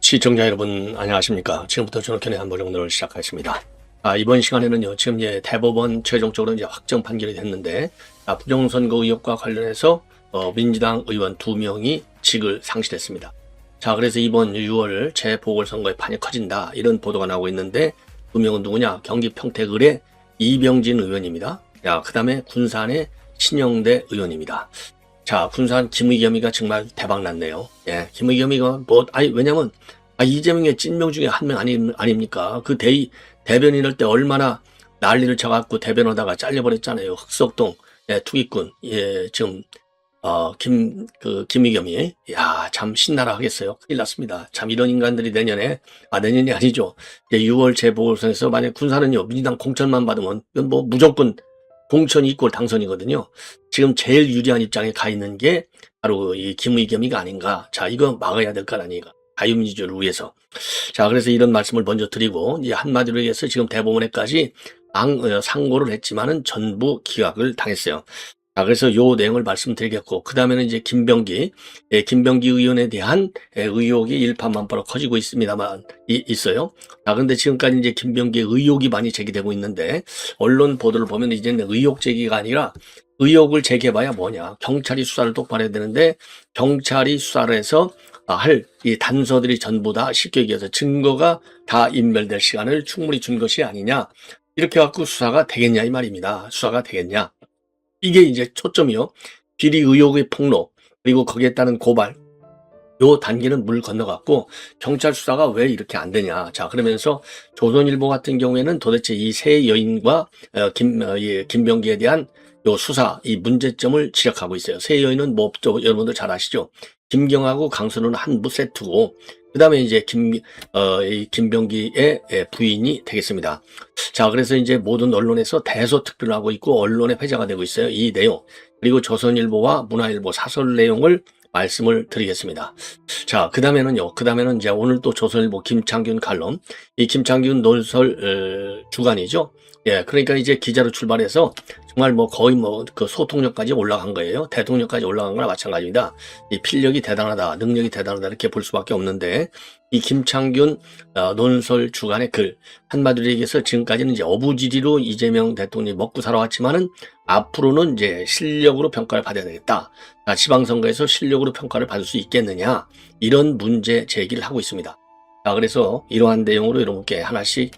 시청자 여러분 안녕하십니까. 지금부터 전학현의 한보정론을 시작하겠습니다. 이번 시간에는요, 지금 이제 대법원 최종적으로 이제 확정 판결이 됐는데, 부정선거 의혹과 관련해서 민주당 의원 2명이 직을 상실했습니다. 자, 그래서 이번 6월 재보궐선거의 판이 커진다, 이런 보도가 나오고 있는데, 2명은 누구냐? 경기 평택을의 이병진 의원입니다. 그 다음에 군산의 신영대 의원입니다. 자, 군산 김의겸이가 정말 대박 났네요. 예, 김의겸이가 왜냐면, 이재명의 찐명 중에 한 명 아닙니까? 그 대변인할 때 얼마나 난리를 쳐갖고 대변하다가 잘려버렸잖아요. 흑석동, 투기꾼, 지금, 김의겸이, 참 신나라 하겠어요. 큰일 났습니다. 참 이런 인간들이 내년이 아니죠. 6월 재보궐선에서 만약 군산은요, 민주당 공천만 받으면, 이건 뭐 무조건 공천 이꼴 당선이거든요. 지금 제일 유리한 입장에 가 있는 게 바로 이 김의겸이가 아닌가. 자, 이거 막아야 될 거 아니가. 자유민주주의를 위해서. 자, 그래서 이런 말씀을 먼저 드리고, 이제 한마디로 얘기해서 지금 대법원에까지 상고를 했지만은 전부 기각을 당했어요. 자, 그래서 요 내용을 말씀드리겠고, 그 다음에는 이제 김병기 의원에 대한 의혹이 일파만파로 커지고 있어요. 근데 지금까지 이제 김병기의 의혹이 많이 제기되고 있는데, 언론 보도를 보면 이제는 의혹 제기가 아니라 의혹을 제기해봐야 뭐냐. 경찰이 수사를 똑바로 해야 되는데, 경찰이 수사를 해서 할 이 단서들이 전부 다 쉽게 얘기해서 증거가 다 인멸될 시간을 충분히 준 것이 아니냐. 이렇게 갖고 수사가 되겠냐, 이 말입니다. 수사가 되겠냐. 이게 이제 초점이요. 비리 의혹의 폭로, 그리고 거기에 따른 고발, 요 단계는 물 건너갔고, 경찰 수사가 왜 이렇게 안 되냐. 자, 그러면서 조선일보 같은 경우에는 도대체 이 세 여인과 김병기에 대한 요 수사, 이 문제점을 지적하고 있어요. 세 여인은 뭐, 여러분들 잘 아시죠? 김경하고 강선우는 한부 세트고, 그 다음에 이제 이 김병기의 부인이 되겠습니다. 자, 그래서 이제 모든 언론에서 대소특필을 하고 있고, 언론에 회자가 되고 있어요. 이 내용. 그리고 조선일보와 문화일보 사설 내용을 말씀을 드리겠습니다. 자, 그 다음에는 이제 오늘 또 조선일보 김창균 칼럼, 이 김창균 논설 주간이죠. 그러니까 이제 기자로 출발해서 정말 뭐 거의 그 소통력까지 올라간 거예요. 대통령까지 올라간 거나 마찬가지입니다. 이 필력이 대단하다, 능력이 대단하다, 이렇게 볼 수밖에 없는데, 이 김창균 논설 주간의 글, 한마디로 얘기해서 지금까지는 이제 어부지리로 이재명 대통령이 먹고 살아왔지만은 앞으로는 이제 실력으로 평가를 받아야 되겠다. 지방선거에서 실력으로 평가를 받을 수 있겠느냐, 이런 문제 제기를 하고 있습니다. 자, 그래서 이러한 내용으로 여러분께 하나씩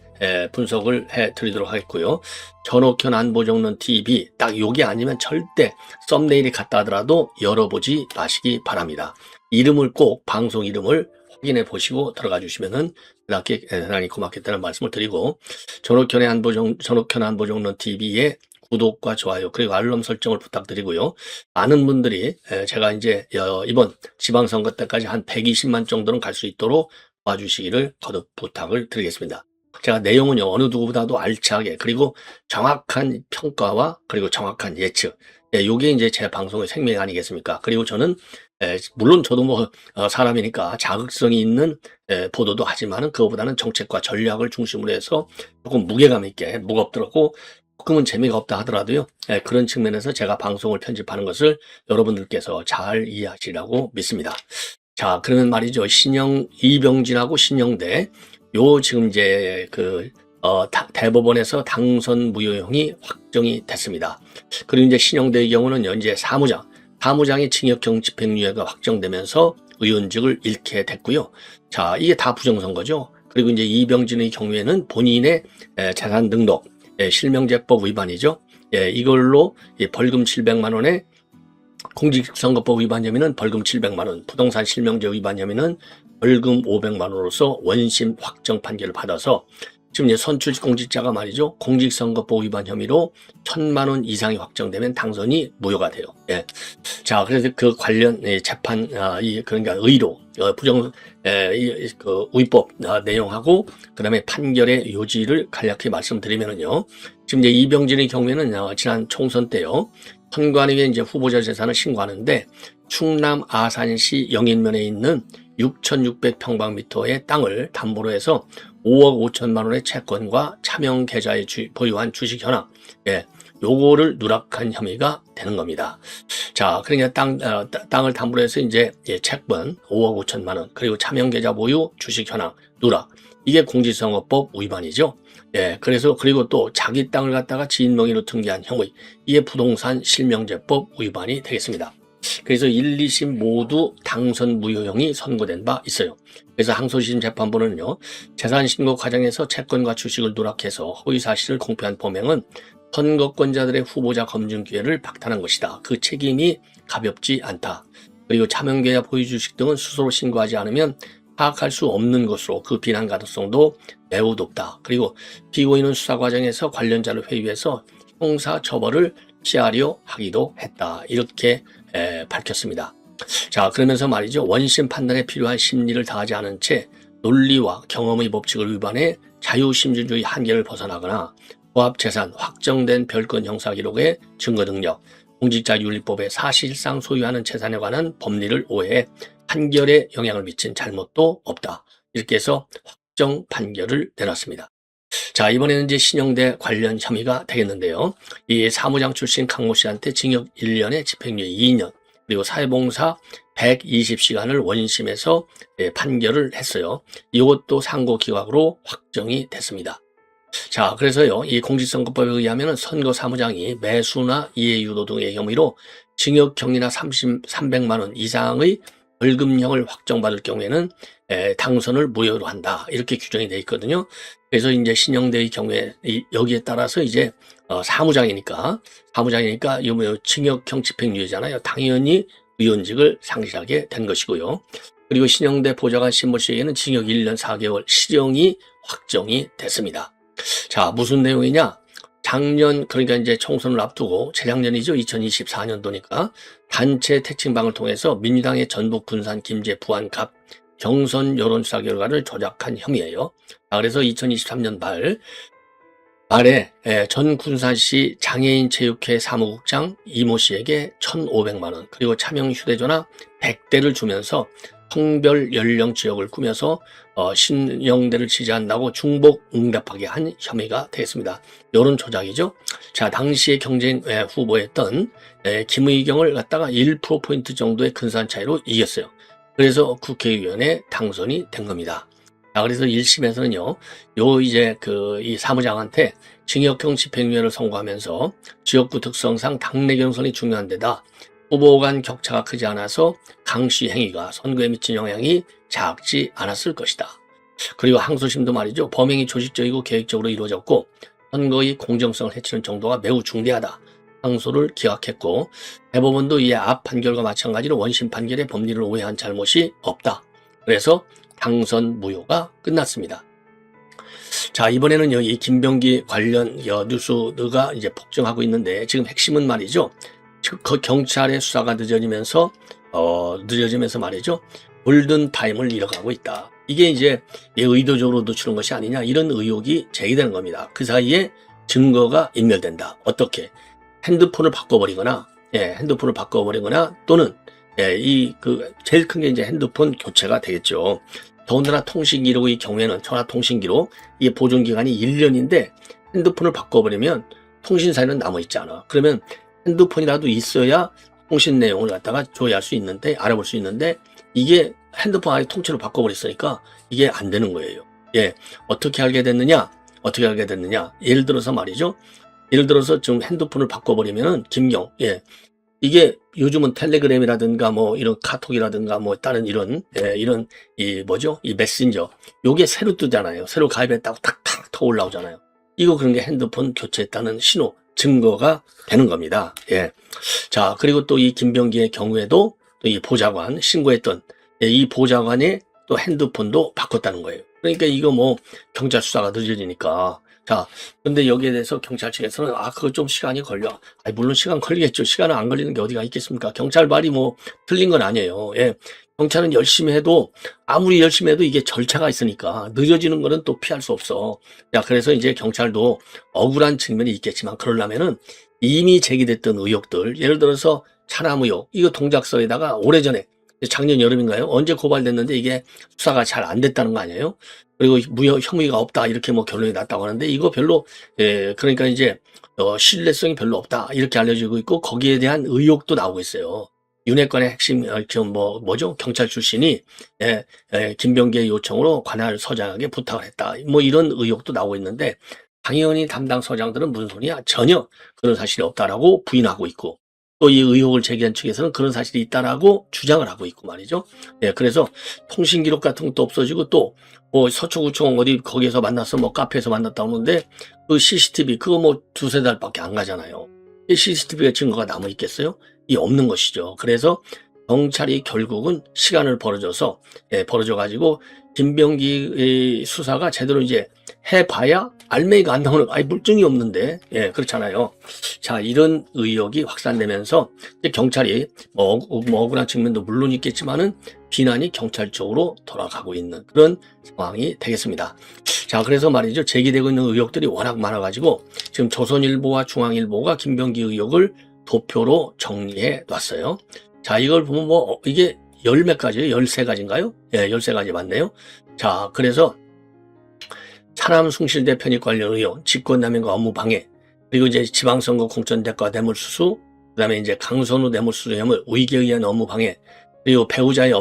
분석을 해드리도록 하겠고요. 전옥현 안보정론 TV, 딱 요게 아니면 절대 썸네일이 같다 하더라도 열어보지 마시기 바랍니다. 이름을 꼭, 방송 이름을 확인해 보시고 들어가 주시면은 대단히 고맙겠다는 말씀을 드리고, 전옥현 안보정론 TV의 구독과 좋아요, 그리고 알람 설정을 부탁드리고요. 많은 분들이 제가 이제 이번 지방선거 때까지 한 120만 정도는 갈 수 있도록 도와주시기를 거듭 부탁을 드리겠습니다. 제가 내용은요, 어느 누구보다도 알차게, 그리고 정확한 평가와 그리고 정확한 예측, 요게 이제 제 방송의 생명 아니겠습니까? 그리고 저는 물론 저도 사람이니까 자극성이 있는 보도도 하지만은 그거보다는 정책과 전략을 중심으로 해서 조금 무게감 있게, 무겁더라고 조금은 재미가 없다 하더라도요, 그런 측면에서 제가 방송을 편집하는 것을 여러분들께서 잘 이해하시라고 믿습니다. 자, 그러면 말이죠. 이병진하고 신영대, 지금 이제 대법원에서 당선 무효형이 확정이 됐습니다. 그리고 이제 신영대의 경우는 이제 사무장의 징역형 집행유예가 확정되면서 의원직을 잃게 됐고요. 자, 이게 다 부정선거죠. 그리고 이제 이병진의 경우에는 본인의 재산 등록, 실명제법 위반이죠. 이걸로 벌금 700만 원에, 공직선거법 위반 혐의는 벌금 700만 원, 부동산 실명제 위반 혐의는 벌금 500만 원으로서 원심 확정 판결을 받아서 지금 이제 선출직 공직자가 말이죠, 공직선거법 위반 혐의로 1000만 원 이상이 확정되면 당선이 무효가 돼요. 자, 그래서 그 관련 재판, 그러니까 의로 위법 내용하고 그다음에 판결의 요지를 간략히 말씀드리면은요, 지금 이제 이병진의 경우에는 지난 총선 때요, 선관위에 이제 후보자 재산을 신고하는데 충남 아산시 영인면에 있는 6,600평방미터의 땅을 담보로 해서 5억 5천만 원의 채권과 차명 계좌에 보유한 주식 현황, 요거를 누락한 혐의가 되는 겁니다. 자, 그러니까 땅을 담보로 해서 이제 채권 5억 5천만 원, 그리고 차명계좌 보유, 주식 현황, 누락. 이게 공직선거법 위반이죠. 예, 그리고 또 자기 땅을 갖다가 지인 명의로 등기한 혐의. 이게 부동산 실명제법 위반이 되겠습니다. 그래서 1, 2심 모두 당선 무효형이 선고된 바 있어요. 그래서 항소심 재판부는요, 재산 신고 과정에서 채권과 주식을 누락해서 허위 사실을 공표한 범행은 선거권자들의 후보자 검증 기회를 박탈한 것이다. 그 책임이 가볍지 않다. 그리고 차명계좌 보유 주식 등은 스스로 신고하지 않으면 파악할 수 없는 것으로 그 비난 가능성도 매우 높다. 그리고 피고인은 수사 과정에서 관련자를 회유해서 형사 처벌을 피하려 하기도 했다. 이렇게 밝혔습니다. 자, 그러면서 말이죠. 원심 판단에 필요한 심리를 다하지 않은 채 논리와 경험의 법칙을 위반해 자유심증주의 한계를 벗어나거나 부합재산, 확정된 별건 형사기록의 증거능력, 공직자윤리법에 사실상 소유하는 재산에 관한 법리를 오해해 판결에 영향을 미친 잘못도 없다. 이렇게 해서 확정 판결을 내놨습니다. 자, 이번에는 이제 신영대 관련 혐의가 되겠는데요. 이 사무장 출신 강모 씨한테 징역 1년에 집행유예 2년, 그리고 사회봉사 120시간을 원심에서 판결을 했어요. 이것도 상고기각으로 확정이 됐습니다. 자, 그래서요, 이 공직선거법에 의하면 선거 사무장이 매수나 이해유도 등의 혐의로 징역형이나 300만 원 이상의 벌금형을 확정받을 경우에는 당선을 무효로 한다. 이렇게 규정이 되어 있거든요. 그래서 이제 신영대의 경우에 여기에 따라서 이제 사무장이니까 이 징역형 집행유예잖아요. 당연히 의원직을 상실하게 된 것이고요. 그리고 신영대 보좌관 신모 씨에게는 징역 1년 4개월 실형이 확정이 됐습니다. 자, 무슨 내용이냐? 작년, 그러니까 이제 총선을 앞두고 재작년이죠. 2024년도니까 단체 택진방을 통해서 민주당의 전북, 군산, 김제, 부안, 갑 경선 여론조사 결과를 조작한 혐의예요. 그래서 2023년 말에 전 군산시 장애인 체육회 사무국장 이모 씨에게 1,500만 원, 그리고 차명 휴대전화 100대를 주면서 성별 연령 지역을 꾸며서 신영대를 지지한다고 중복 응답하게 한 혐의가 되겠습니다. 여론 조작이죠. 자, 당시에 경쟁 후보였던 김의경을 갖다가 1%포인트 정도의 근소한 차이로 이겼어요. 그래서 국회의원에 당선이 된 겁니다. 자, 그래서 1심에서는요, 이 사무장한테 징역형 집행유예를 선고하면서 지역구 특성상 당내 경선이 중요한 데다 후보 간 격차가 크지 않아서 강씨 행위가 선거에 미친 영향이 작지 않았을 것이다. 그리고 항소심도 말이죠. 범행이 조직적이고 계획적으로 이루어졌고 선거의 공정성을 해치는 정도가 매우 중대하다. 항소를 기각했고 대법원도 이에 앞 판결과 마찬가지로 원심 판결의 법리를 오해한 잘못이 없다. 그래서 당선 무효가 끝났습니다. 자, 이번에는 이 김병기 관련 뉴스가 이제 폭증하고 있는데 지금 핵심은 말이죠. 그 경찰의 수사가 늦어지면서 말이죠. 골든타임을 잃어가고 있다. 이게 이제 의도적으로 늦추는 것이 아니냐, 이런 의혹이 제기되는 겁니다. 그 사이에 증거가 인멸된다. 어떻게? 핸드폰을 바꿔버리거나 또는 제일 큰 게 이제 핸드폰 교체가 되겠죠. 더군다나 통신기록의 경우에는 전화통신기록, 이게 보존기간이 1년인데 핸드폰을 바꿔버리면 통신사에는 남아있지 않아. 그러면 핸드폰이라도 있어야 통신 내용을 갖다가 조회할 수 있는데, 알아볼 수 있는데, 이게 핸드폰 아예 통째로 바꿔버렸으니까 이게 안 되는 거예요. 예. 어떻게 알게 됐느냐? 예를 들어서 지금 핸드폰을 바꿔버리면은, 이게 요즘은 텔레그램이라든가 이런 카톡이라든가 다른 이런 이 메신저, 요게 새로 뜨잖아요. 새로 가입했다고 탁탁 더 올라오잖아요. 그런 게 핸드폰 교체했다는 신호, 증거가 되는 겁니다. 예. 자, 그리고 또 이 김병기의 경우에도 또 이 보좌관 신고했던 이 보좌관의 또 핸드폰도 바꿨다는 거예요. 그러니까 이거 경찰 수사가 늦어지니까. 자, 근데 여기에 대해서 경찰 측에서는 그거 좀 시간이 걸려. 물론 시간 걸리겠죠. 시간은 안 걸리는 게 어디가 있겠습니까? 경찰 말이 틀린 건 아니에요. 예. 경찰은 아무리 열심히 해도 이게 절차가 있으니까 늦어지는 거는 또 피할 수 없어. 자, 그래서 이제 경찰도 억울한 측면이 있겠지만 그러려면은 이미 제기됐던 의혹들, 예를 들어서 차남 의혹, 이거 동작서에다가 오래전에 작년 여름인가요? 언제 고발됐는데 이게 수사가 잘 안 됐다는 거 아니에요? 그리고 무혐 혐의가 없다 이렇게 뭐 결론이 났다고 하는데 이거 별로 그러니까 이제 신뢰성이 별로 없다 이렇게 알려지고 있고 거기에 대한 의혹도 나오고 있어요. 윤핵관의 핵심 뭐죠? 경찰 출신이 김병기의 요청으로 관할 서장에게 부탁을 했다. 뭐 이런 의혹도 나오고 있는데 당연히 담당 서장들은 무슨 소리야? 전혀 그런 사실이 없다라고 부인하고 있고 또 이 의혹을 제기한 측에서는 그런 사실이 있다라고 주장을 하고 있고 말이죠. 그래서 통신 기록 같은 것도 없어지고 또 뭐 서초구청 어디 거기에서 만났어 뭐 카페에서 만났다 오는데 그 CCTV 그거 뭐 두세 달밖에 안 가잖아요. 이 CCTV가 증거가 남아 있겠어요? 이 없는 것이죠. 그래서 경찰이 결국은 시간을 벌어져 가지고 김병기 수사가 제대로 이제 해봐야 알맹이가 안 나오는 아예 물증이 없는데 그렇잖아요. 자 이런 의혹이 확산되면서 이제 경찰이 뭐 억울한 측면도 물론 있겠지만은 비난이 경찰 쪽으로 돌아가고 있는 그런 상황이 되겠습니다. 자 그래서 말이죠 제기되고 있는 의혹들이 워낙 많아가지고 지금 조선일보와 중앙일보가 김병기 의혹을 도표로 정리해 놨어요. 자 이걸 보면 뭐 이게 열 몇 가지예요? 13가지인가요? 13가지 맞네요. 자 그래서 차남 숭실대 편입 관련 의혹, 직권남용과 업무방해, 그리고 이제 지방선거 공천대가 뇌물수수, 그다음에 이제 강선우 뇌물수수 혐의, 의기에 의한 업무방해, 그리고 배우자의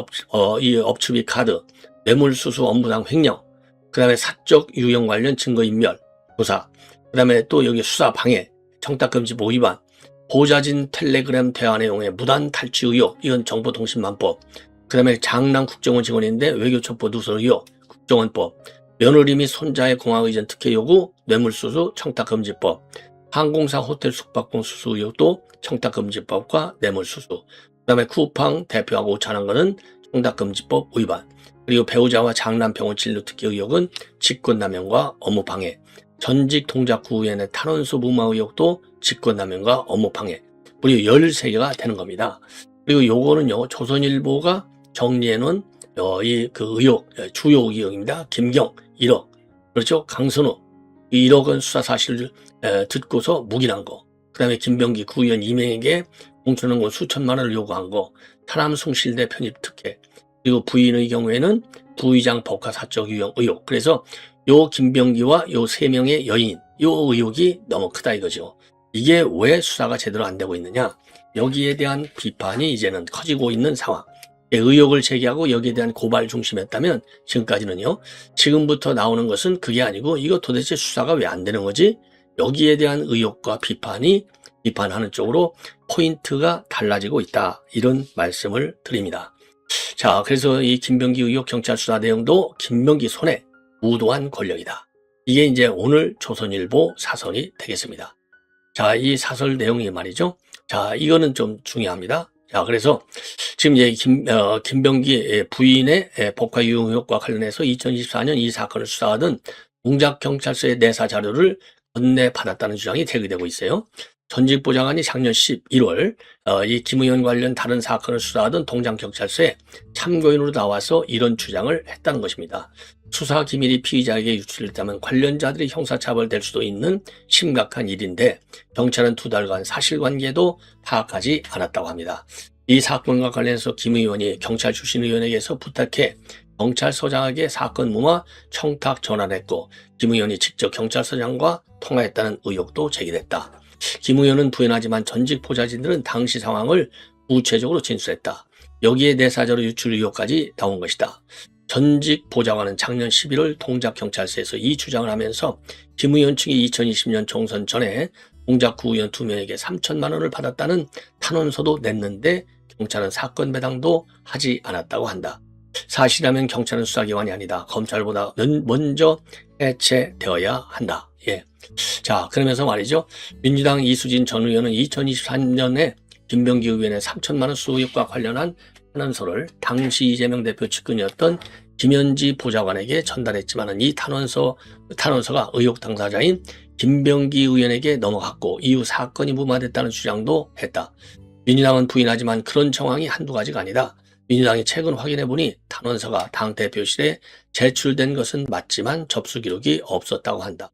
업추비 카드, 뇌물수수 업무상 횡령, 그다음에 사적 유형 관련 증거인멸, 조사, 그다음에 또 여기 수사방해, 청탁금지법 위반, 보좌진 텔레그램 대화 내용의 무단 탈취 의혹, 이건 정보통신망법, 그다음에 장남 국정원 직원인데 외교첩보 누설 의혹, 국정원법, 며느리 및 손자의 공항의전 특혜 요구, 뇌물수수, 청탁금지법, 항공사 호텔 숙박권 수수 의혹도 청탁금지법과 뇌물수수, 그 다음에 쿠팡 대표하고 오찬한 것은 청탁금지법 위반, 그리고 배우자와 장남 병원 진료 특혜 의혹은 직권남용과 업무방해, 전직 동작구의원의 탄원서 무마 의혹도 직권남용과 업무방해, 무려 13개가 되는 겁니다. 그리고 요거는요, 조선일보가 정리해놓은 그 의혹, 주요 의혹입니다. 김경 1억, 그렇죠? 강선우 1억은 수사 사실을 듣고서 묵인한 거. 그 다음에 김병기 구의원 2명에게 공천원금 수천만 원을 요구한 거. 차남 숭실대 편입 특혜. 그리고 부인의 경우에는 부의장 법과 사적 유형 의혹. 그래서 요 김병기와 요 3명의 여인, 요 의혹이 너무 크다 이거죠. 이게 왜 수사가 제대로 안 되고 있느냐? 여기에 대한 비판이 이제는 커지고 있는 상황. 의혹을 제기하고 여기에 대한 고발 중심했다면 지금까지는요. 지금부터 나오는 것은 그게 아니고 이거 도대체 수사가 왜 안 되는 거지? 여기에 대한 의혹과 비판하는 쪽으로 포인트가 달라지고 있다. 이런 말씀을 드립니다. 자, 그래서 이 김병기 의혹 경찰 수사 내용도 김병기 손에 무도한 권력이다. 이게 이제 오늘 조선일보 사설이 되겠습니다. 자, 이 사설 내용이 말이죠. 자, 이거는 좀 중요합니다. 자, 그래서 지금 이제 김병기 부인의 법과 유용 의혹과 관련해서 2024년 이 사건을 수사하던 동작경찰서의 내사 자료를 건네받았다는 주장이 제기되고 있어요. 전직 보좌관이 작년 11월 이 김 의원 관련 다른 사건을 수사하던 동작경찰서에 참고인으로 나와서 이런 주장을 했다는 것입니다. 수사 기밀이 피의자에게 유출됐다면 관련자들이 형사처벌될 수도 있는 심각한 일인데 경찰은 2달간 사실관계도 파악하지 않았다고 합니다. 이 사건과 관련해서 김 의원이 경찰 출신 의원에게서 부탁해 경찰서장에게 사건 무마 청탁 전환했고 김 의원이 직접 경찰서장과 통화했다는 의혹도 제기됐다. 김 의원은 부인하지만 전직 보좌진들은 당시 상황을 구체적으로 진술했다. 여기에 내사자료 유출 의혹까지 나온 것이다. 전직 보좌관은 작년 11월 동작경찰서에서 이 주장을 하면서 김 의원 측이 2020년 총선 전에 동작구 의원 2명에게 3천만 원을 받았다는 탄원서도 냈는데 경찰은 사건 배당도 하지 않았다고 한다. 사실이라면 경찰은 수사기관이 아니다. 검찰보다 먼저 해체되어야 한다. 자, 그러면서 말이죠. 민주당 이수진 전 의원은 2023년에 김병기 의원의 3천만 원 수수 의혹과 관련한 탄원서를 당시 이재명 대표 측근이었던 김현지 보좌관에게 전달했지만 이 탄원서가 의혹 당사자인 김병기 의원에게 넘어갔고 이후 사건이 무마됐다는 주장도 했다. 민주당은 부인하지만 그런 정황이 한두 가지가 아니다. 민주당이 최근 확인해보니 탄원서가 당 대표실에 제출된 것은 맞지만 접수 기록이 없었다고 한다.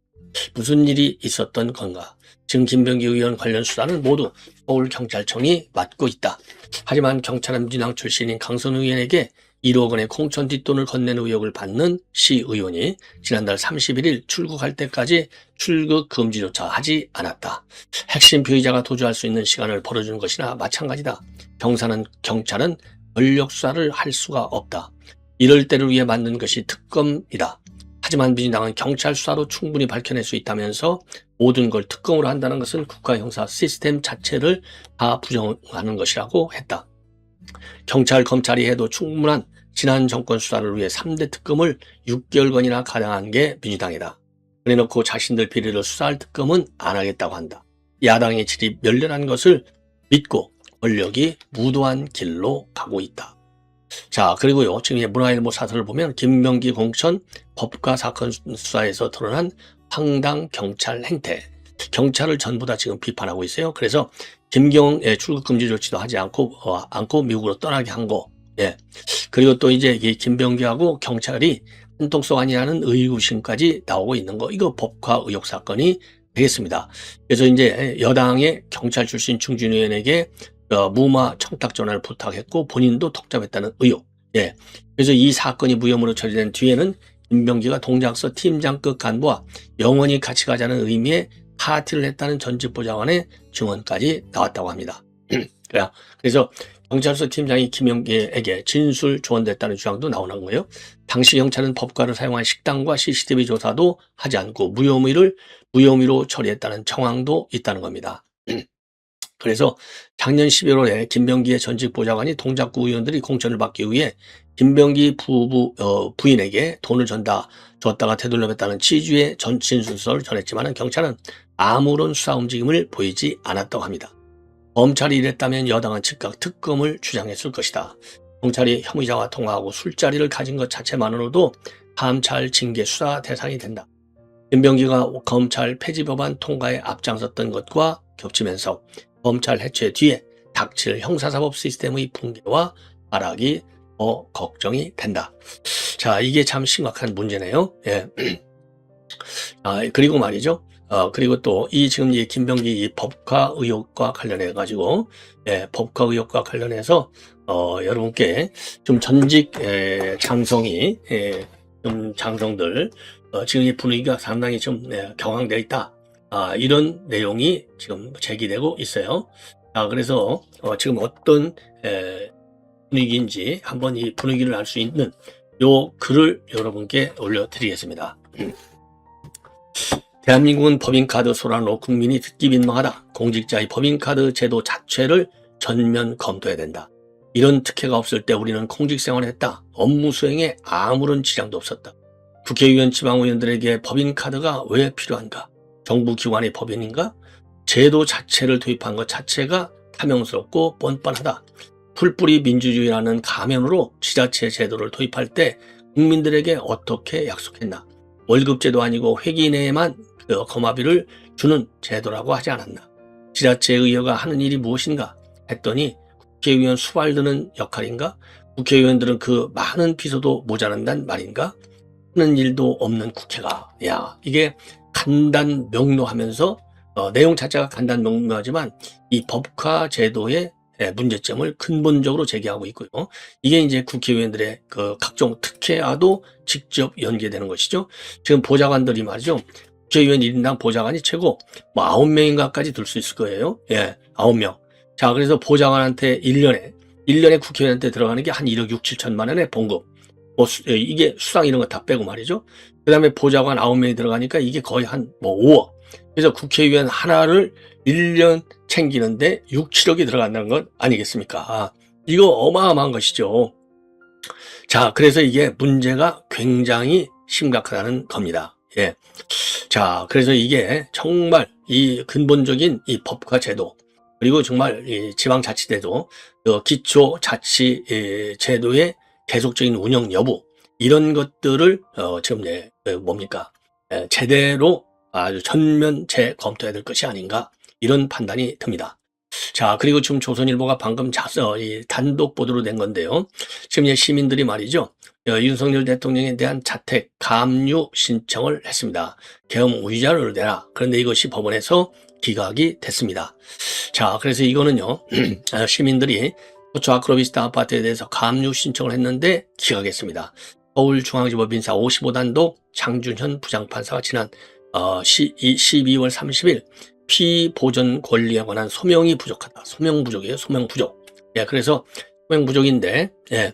무슨 일이 있었던 건가? 지금 김병기 의원 관련 수사는 모두 서울경찰청이 맡고 있다. 하지만 경찰은 민주당 출신인 강선 의원에게 1억 원의 공천 뒷돈을 건넨 의혹을 받는 시 의원이 지난달 31일 출국할 때까지 출국 금지조차 하지 않았다. 핵심 피의자가 도주할 수 있는 시간을 벌어주는 것이나 마찬가지다. 경찰은 권력 수사를 할 수가 없다. 이럴 때를 위해 만든 것이 특검이다. 하지만 민주당은 경찰 수사로 충분히 밝혀낼 수 있다면서 모든 걸 특검으로 한다는 것은 국가 형사 시스템 자체를 다 부정하는 것이라고 했다. 경찰, 검찰이 해도 충분한 지난 정권 수사를 위해 3대 특검을 6개월간이나 가당한 게 민주당이다. 그래놓고 자신들 비리를 수사할 특검은 안 하겠다고 한다. 야당의 질이 멸렬한 것을 믿고 권력이 무도한 길로 가고 있다. 자, 그리고요, 지금 문화일보 사설을 보면 김병기 공천 법과 사건 수사에서 드러난 황당 경찰 행태. 경찰을 전부 다 지금 비판하고 있어요. 그래서 김경의 출국 금지 조치도 하지 않고 미국으로 떠나게 한 거. 예. 그리고 또 이제 이 김병기하고 경찰이 한통속 아니라는 의구심까지 나오고 있는 거. 이거 법과 의혹 사건이 되겠습니다. 그래서 이제 여당의 경찰 출신 중진 의원에게 무마 청탁 전화를 부탁했고 본인도 독점했다는 의혹. 예. 그래서 이 사건이 무혐의로 처리된 뒤에는 김병기가 동작서 팀장급 간부와 영원히 같이 가자는 의미의 파티를 했다는 전직 보좌관의 증언까지 나왔다고 합니다. 그래서 경찰서 팀장이 김병기에게 진술 조언됐다는 주장도 나오는 거예요. 당시 경찰은 법과를 사용한 식당과 CCTV 조사도 하지 않고 무혐의로 처리했다는 정황도 있다는 겁니다. 그래서 작년 11월에 김병기의 전직 보좌관이 동작구 의원들이 공천을 받기 위해 김병기 부인에게 돈을 줬다가 되돌려봤다는 취지의 진술서를 전했지만 경찰은 아무런 수사 움직임을 보이지 않았다고 합니다. 검찰이 이랬다면 여당은 즉각 특검을 주장했을 것이다. 경찰이 혐의자와 통화하고 술자리를 가진 것 자체만으로도 감찰 징계 수사 대상이 된다. 김병기가 검찰 폐지법안 통과에 앞장섰던 것과 겹치면서 검찰 해체 뒤에 닥칠 형사사법 시스템의 붕괴와 하락이 더 걱정이 된다. 자, 이게 참 심각한 문제네요. 예. 그리고 말이죠. 그리고 또 지금 이 김병기 이 법과 의혹과 관련해 가지고 법과 의혹과 관련해서 여러분께 좀 전직 장성이 좀 장성들 지금 이 분위기가 상당히 좀 경황되어 있다. 이런 내용이 지금 제기되고 있어요. 그래서 지금 어떤 분위기인지 한번 이 분위기를 알 수 있는 요 글을 여러분께 올려드리겠습니다. 대한민국은 법인카드 소란으로 국민이 듣기 민망하다. 공직자의 법인카드 제도 자체를 전면 검토해야 된다. 이런 특혜가 없을 때 우리는 공직생활을 했다. 업무 수행에 아무런 지장도 없었다. 국회의원, 지방의원들에게 법인카드가 왜 필요한가? 정부 기관의 법인인가? 제도 자체를 도입한 것 자체가 탐욕스럽고 뻔뻔하다. 풀뿌리 민주주의라는 가면으로 지자체 제도를 도입할 때 국민들에게 어떻게 약속했나? 월급제도 아니고 회기 내에만 거마비를 주는 제도라고 하지 않았나? 지자체 의회가 하는 일이 무엇인가? 했더니 국회의원 수발드는 역할인가? 국회의원들은 그 많은 비서도 모자란단 말인가? 하는 일도 없는 국회가, 이게 간단 명료하면서 내용 자체가 간단 명료하지만 이 법과 제도의 문제점을 근본적으로 제기하고 있고요. 이게 이제 국회의원들의 그 각종 특혜와도 직접 연계되는 것이죠. 지금 보좌관들이 말이죠. 국회의원 1인당 보좌관이 최고 9명인가까지 둘 수 있을 거예요. 9명. 자, 그래서 보좌관한테 1년에 국회의원한테 들어가는 게 한 1억 6, 7천만 원의 봉급. 이게 수당 이런 거 다 빼고 말이죠. 그 다음에 보좌관 9명이 들어가니까 이게 거의 한 5억. 그래서 국회의원 하나를 1년 챙기는데 6, 7억이 들어간다는 건 아니겠습니까? 이거 어마어마한 것이죠. 자, 그래서 이게 문제가 굉장히 심각하다는 겁니다. 자, 그래서 이게 정말 이 근본적인 이 법과 제도, 그리고 정말 이 지방자치제도, 기초자치 제도의 계속적인 운영 여부, 이런 것들을 지금 제대로 아주 전면 재검토해야 될 것이 아닌가, 이런 판단이 듭니다. 자, 그리고 지금 조선일보가 방금 단독 보도로 낸 건데요. 지금 시민들이 말이죠. 윤석열 대통령에 대한 자택 감유 신청을 했습니다. 계엄 의자를 내라. 그런데 이것이 법원에서 기각이 됐습니다. 자, 그래서 이거는요, 시민들이 도초 아크로비스타 아파트에 대해서 가압류 신청을 했는데 기각했습니다. 서울중앙지법 민사 55단도 장준현 부장판사가 지난 12월 30일 피보전 권리에 관한 소명이 부족하다. 소명 부족이에요. 소명 부족. 예, 그래서 소명 부족인데, 예,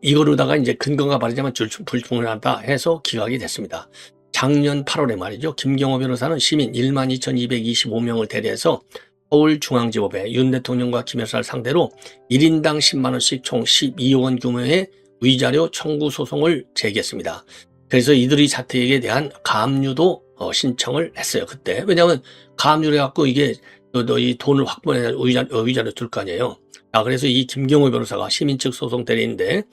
이거로다가 이제 근거가 바르자면 불충분하다 해서 기각이 됐습니다. 작년 8월에 말이죠. 김경호 변호사는 시민 12,225명을 대리해서 서울중앙지법에 윤 대통령과 김 여사를 상대로 1인당 10만 원씩 총 12억 원 규모의 위자료 청구 소송을 제기했습니다. 그래서 이들의 자택에 대한 가압류도 신청을 했어요. 그때. 왜냐하면 가압류를 해갖고 이게 이 돈을 확보해 위자료 줄 거 아니에요. 그래서 이 김경호 변호사가 시민 측 소송 대리인데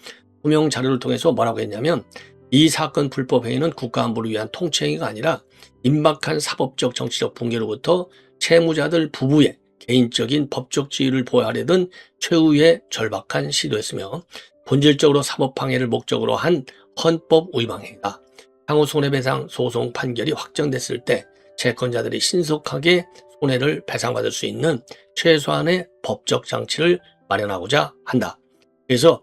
소명 자료를 통해서 뭐라고 했냐면 이 사건 불법 행위는 국가 안보를 위한 통치 행위가 아니라 임박한 사법적 정치적 붕괴로부터 채무자들 부부의 개인적인 법적 지위를 보호하려던 최후의 절박한 시도였으며 본질적으로 사법방해를 목적으로 한 헌법 위반 행위다. 향후 손해배상 소송 판결이 확정됐을 때 채권자들이 신속하게 손해를 배상받을 수 있는 최소한의 법적 장치를 마련하고자 한다. 그래서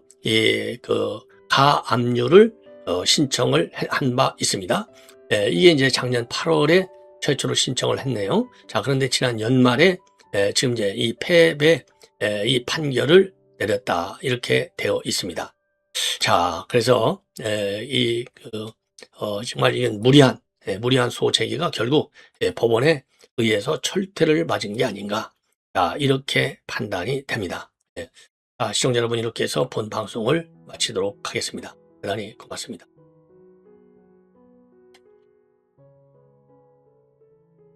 가압류를 신청을 한 바 있습니다. 이게 이제 작년 8월에 최초로 신청을 했네요. 자, 그런데 지난 연말에 지금 이제 이 패배 이 판결을 내렸다 이렇게 되어 있습니다. 자, 그래서 정말 이건 무리한 소제기가 결국 법원에 의해서 철퇴를 맞은 게 아닌가, 이렇게 판단이 됩니다. 시청자 여러분, 이렇게 해서 본 방송을 마치도록 하겠습니다. 대단히 고맙습니다.